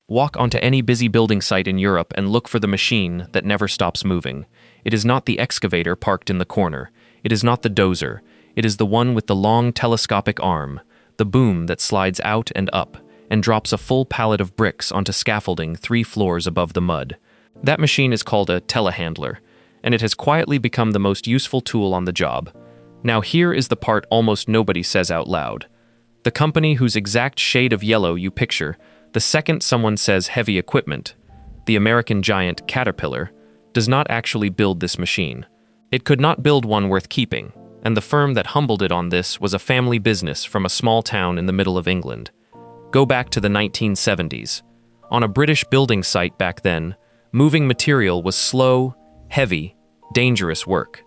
Walk onto any busy building site in Europe and look for the machine that never stops moving. It is not the excavator parked in the corner. It is not the dozer. It is the one with the long telescopic arm, the boom that slides out and up and drops a full pallet of bricks onto scaffolding 3 floors above the mud. That machine is called a telehandler, and it has quietly become the most useful tool on the job. Now here is the part almost nobody says out loud. The company whose exact shade of yellow you picture, the second someone says heavy equipment, the American giant Caterpillar, does not actually build this machine. It could not build one worth keeping, and the firm that humbled it on this was a family business from a small town in the middle of England. Go back to the 1970s. On a British building site back then, moving material was slow, heavy, dangerous work.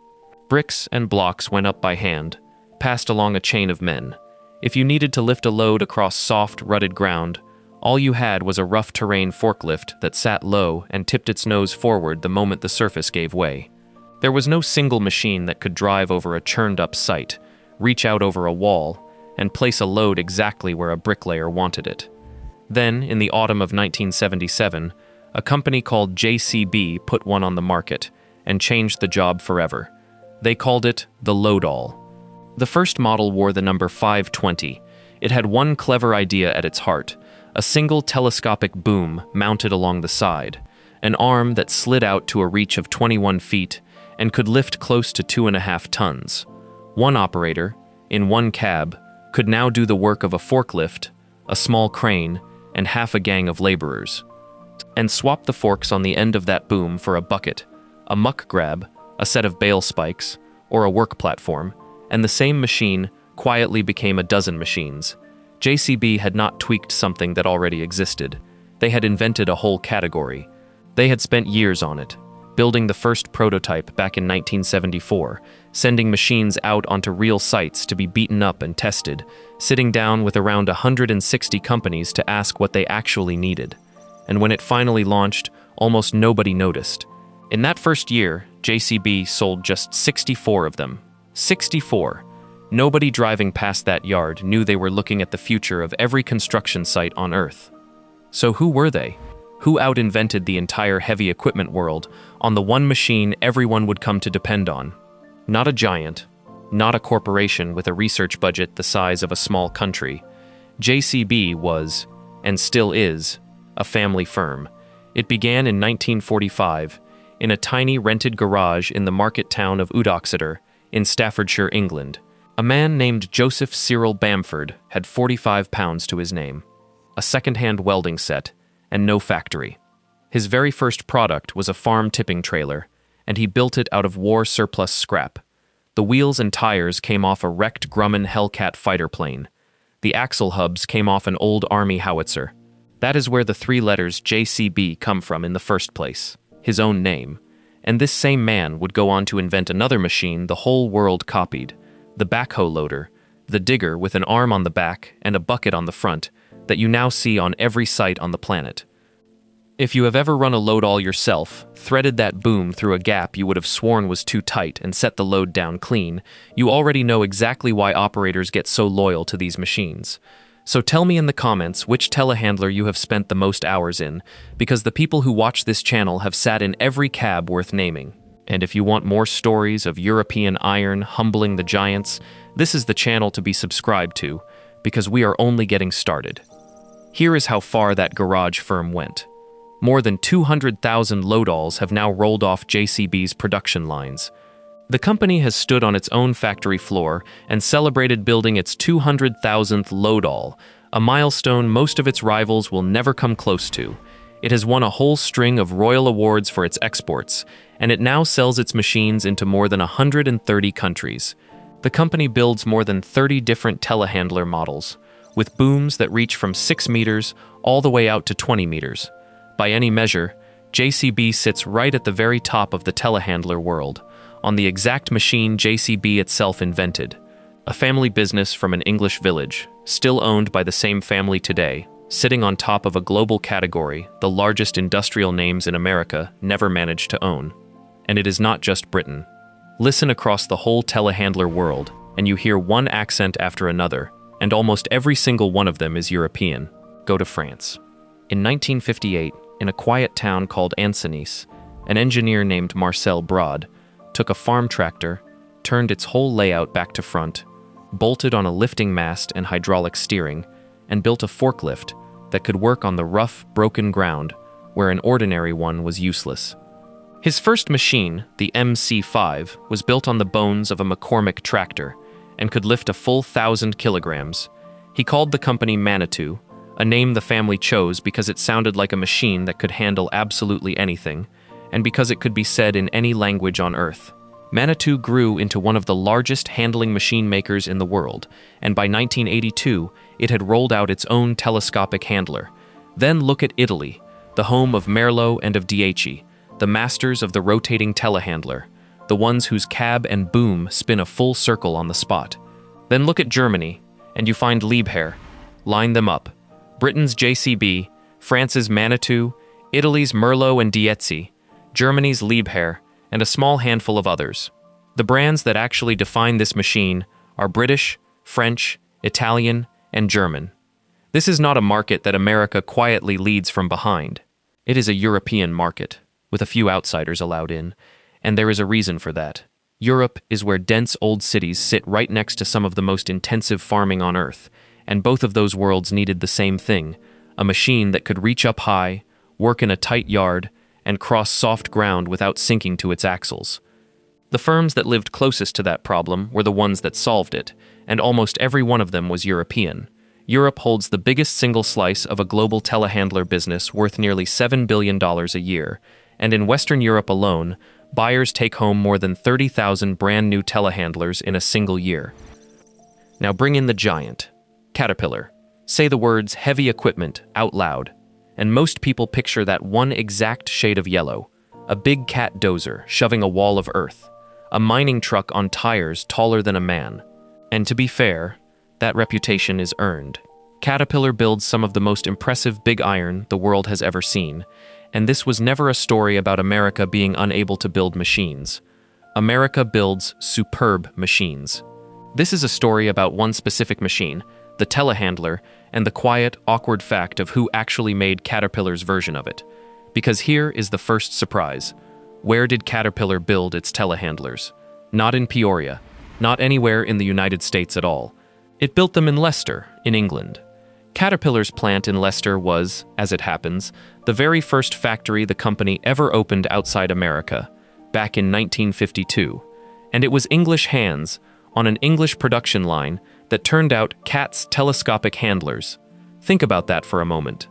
Bricks and blocks went up by hand, passed along a chain of men. If you needed to lift a load across soft, rutted ground, all you had was a rough terrain forklift that sat low and tipped its nose forward the moment the surface gave way. There was no single machine that could drive over a churned-up site, reach out over a wall, and place a load exactly where a bricklayer wanted it. Then, in the autumn of 1977, a company called JCB put one on the market and changed the job forever. They called it the Load-All. The first model wore the number 520. It had one clever idea at its heart: a single telescopic boom mounted along the side, an arm that slid out to a reach of 21 feet and could lift close to 2.5 tons. One operator, in one cab, could now do the work of a forklift, a small crane, and half a gang of laborers. And swap the forks on the end of that boom for a bucket, a muck grab, a set of bale spikes, or a work platform, and the same machine quietly became a dozen machines. JCB had not tweaked something that already existed. They had invented a whole category. They had spent years on it, building the first prototype back in 1974, sending machines out onto real sites to be beaten up and tested, sitting down with around 160 companies to ask what they actually needed. And when it finally launched, almost nobody noticed. In that first year, JCB sold just 64 of them. 64. Nobody driving past that yard knew they were looking at the future of every construction site on Earth. So who were they? Who out-invented the entire heavy equipment world on the one machine everyone would come to depend on? Not a giant, not a corporation with a research budget the size of a small country. JCB was, and still is, a family firm. It began in 1945 in a tiny rented garage in the market town of Uddoxeter in Staffordshire, England. A man named Joseph Cyril Bamford had 45 pounds to his name, a second-hand welding set, and no factory. His very first product was a farm tipping trailer, and he built it out of war surplus scrap. The wheels and tires came off a wrecked Grumman Hellcat fighter plane. The axle hubs came off an old Army howitzer. That is where the 3 letters JCB come from in the first place, his own name. And this same man would go on to invent another machine the whole world copied, the backhoe loader, the digger with an arm on the back and a bucket on the front that you now see on every site on the planet. If you have ever run a load-all yourself, threaded that boom through a gap you would have sworn was too tight and set the load down clean, you already know exactly why operators get so loyal to these machines. So tell me in the comments which telehandler you have spent the most hours in, because the people who watch this channel have sat in every cab worth naming. And if you want more stories of European iron humbling the giants, this is the channel to be subscribed to, because we are only getting started. Here is how far that garage firm went. More than 200,000 load-alls have now rolled off JCB's production lines. The company has stood on its own factory floor and celebrated building its 200,000th load-all, a milestone most of its rivals will never come close to. It has won a whole string of royal awards for its exports, and it now sells its machines into more than 130 countries. The company builds more than 30 different telehandler models, with booms that reach from 6 meters all the way out to 20 meters. By any measure, JCB sits right at the very top of the telehandler world, on the exact machine JCB itself invented. A family business from an English village, still owned by the same family today, sitting on top of a global category the largest industrial names in America never managed to own. And it is not just Britain. Listen across the whole telehandler world, and you hear one accent after another, and almost every single one of them is European. Go to France. In 1958, in a quiet town called Ancenis, an engineer named Marcel Brod took a farm tractor, turned its whole layout back to front, bolted on a lifting mast and hydraulic steering, and built a forklift that could work on the rough, broken ground where an ordinary one was useless. His first machine, the MC5, was built on the bones of a McCormick tractor and could lift a full 1,000 kilograms. He called the company Manitou, a name the family chose because it sounded like a machine that could handle absolutely anything, and because it could be said in any language on Earth. Manitou grew into one of the largest handling machine makers in the world, and by 1982, it had rolled out its own telescopic handler. Then look at Italy, the home of Merlo and of Dieci, the masters of the rotating telehandler, the ones whose cab and boom spin a full circle on the spot. Then look at Germany, and you find Liebherr. Line them up. Britain's JCB, France's Manitou, Italy's Merlo and Dieci, Germany's Liebherr, and a small handful of others. The brands that actually define this machine are British, French, Italian, and German. This is not a market that America quietly leads from behind. It is a European market, with a few outsiders allowed in, and there is a reason for that. Europe is where dense old cities sit right next to some of the most intensive farming on Earth, and both of those worlds needed the same thing, a machine that could reach up high, work in a tight yard, and cross soft ground without sinking to its axles. The firms that lived closest to that problem were the ones that solved it, and almost every one of them was European. Europe holds the biggest single slice of a global telehandler business worth nearly $7 billion a year, and in Western Europe alone, buyers take home more than 30,000 brand new telehandlers in a single year. Now bring in the giant, Caterpillar. Say the words heavy equipment out loud, and most people picture that one exact shade of yellow, a big cat dozer shoving a wall of earth, a mining truck on tires taller than a man. And to be fair, that reputation is earned. Caterpillar builds some of the most impressive big iron the world has ever seen, and this was never a story about America being unable to build machines. America builds superb machines. This is a story about one specific machine, the telehandler, and the quiet, awkward fact of who actually made Caterpillar's version of it. Because here is the first surprise. Where did Caterpillar build its telehandlers? Not in Peoria, not anywhere in the United States at all. It built them in Leicester, in England. Caterpillar's plant in Leicester was, as it happens, the very first factory the company ever opened outside America, back in 1952. And it was English hands, on an English production line, that turned out Cat's telescopic handlers. Think about that for a moment.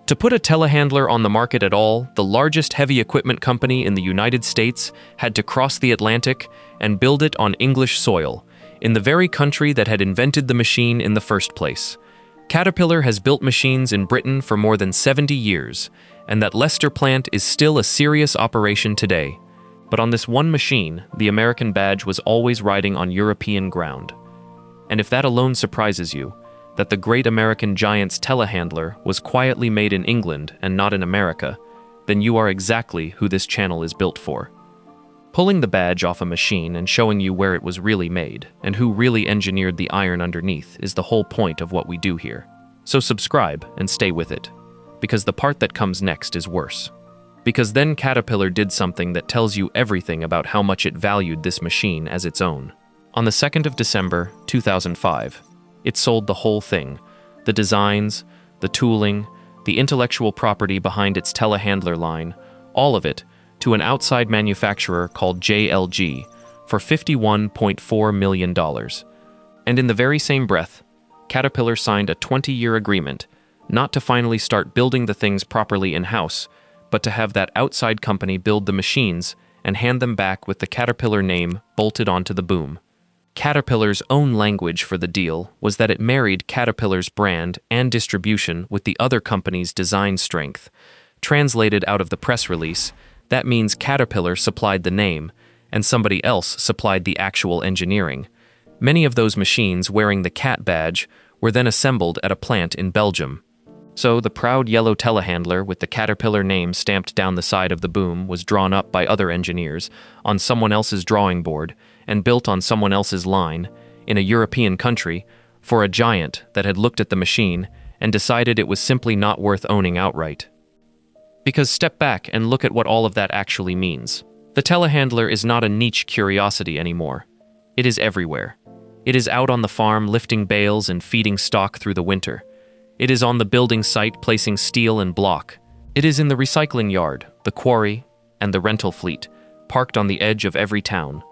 To put a telehandler on the market at all, the largest heavy equipment company in the United States had to cross the Atlantic and build it on English soil, in the very country that had invented the machine in the first place. Caterpillar has built machines in Britain for more than 70 years, and that Leicester plant is still a serious operation today. But on this one machine, the American badge was always riding on European ground. And if that alone surprises you, that the great American giant's telehandler was quietly made in England and not in America, then you are exactly who this channel is built for. Pulling the badge off a machine and showing you where it was really made, and who really engineered the iron underneath, is the whole point of what we do here. So subscribe and stay with it, because the part that comes next is worse. Because then Caterpillar did something that tells you everything about how much it valued this machine as its own. On the 2nd of December, 2005, it sold the whole thing, the designs, the tooling, the intellectual property behind its telehandler line, all of it, to an outside manufacturer called JLG for $51.4 million. And in the very same breath, Caterpillar signed a 20-year agreement not to finally start building the things properly in-house, but to have that outside company build the machines and hand them back with the Caterpillar name bolted onto the boom. Caterpillar's own language for the deal was that it married Caterpillar's brand and distribution with the other company's design strength. Translated out of the press release, that means Caterpillar supplied the name, and somebody else supplied the actual engineering. Many of those machines wearing the Cat badge were then assembled at a plant in Belgium. So the proud yellow telehandler with the Caterpillar name stamped down the side of the boom was drawn up by other engineers on someone else's drawing board and built on someone else's line in a European country for a giant that had looked at the machine and decided it was simply not worth owning outright. Because step back and look at what all of that actually means. The telehandler is not a niche curiosity anymore. It is everywhere. It is out on the farm lifting bales and feeding stock through the winter. It is on the building site placing steel and block. It is in the recycling yard, the quarry, and the rental fleet, parked on the edge of every town.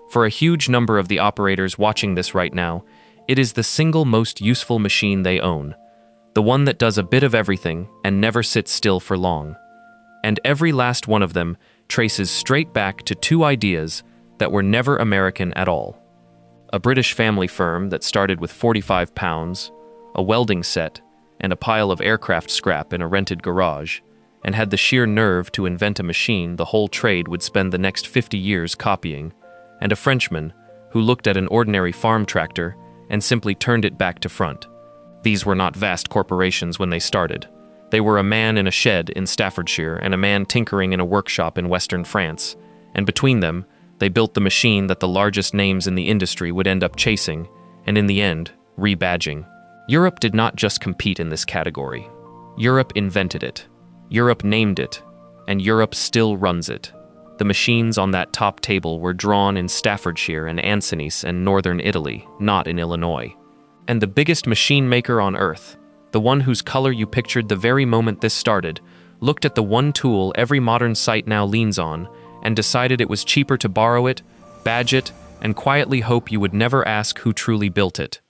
For a huge number of the operators watching this right now, it is the single most useful machine they own. The one that does a bit of everything and never sits still for long. And every last one of them traces straight back to two ideas that were never American at all. A British family firm that started with 45 pounds, a welding set, and a pile of aircraft scrap in a rented garage, and had the sheer nerve to invent a machine the whole trade would spend the next 50 years copying, and a Frenchman who looked at an ordinary farm tractor and simply turned it back to front. These were not vast corporations when they started. They were a man in a shed in Staffordshire and a man tinkering in a workshop in western France, and between them, they built the machine that the largest names in the industry would end up chasing, and in the end, rebadging. Europe did not just compete in this category. Europe invented it. Europe named it, and Europe still runs it. The machines on that top table were drawn in Staffordshire and Ancenis and northern Italy, not in Illinois. And the biggest machine maker on earth, the one whose color you pictured the very moment this started, looked at the one tool every modern site now leans on, and decided it was cheaper to borrow it, badge it, and quietly hope you would never ask who truly built it.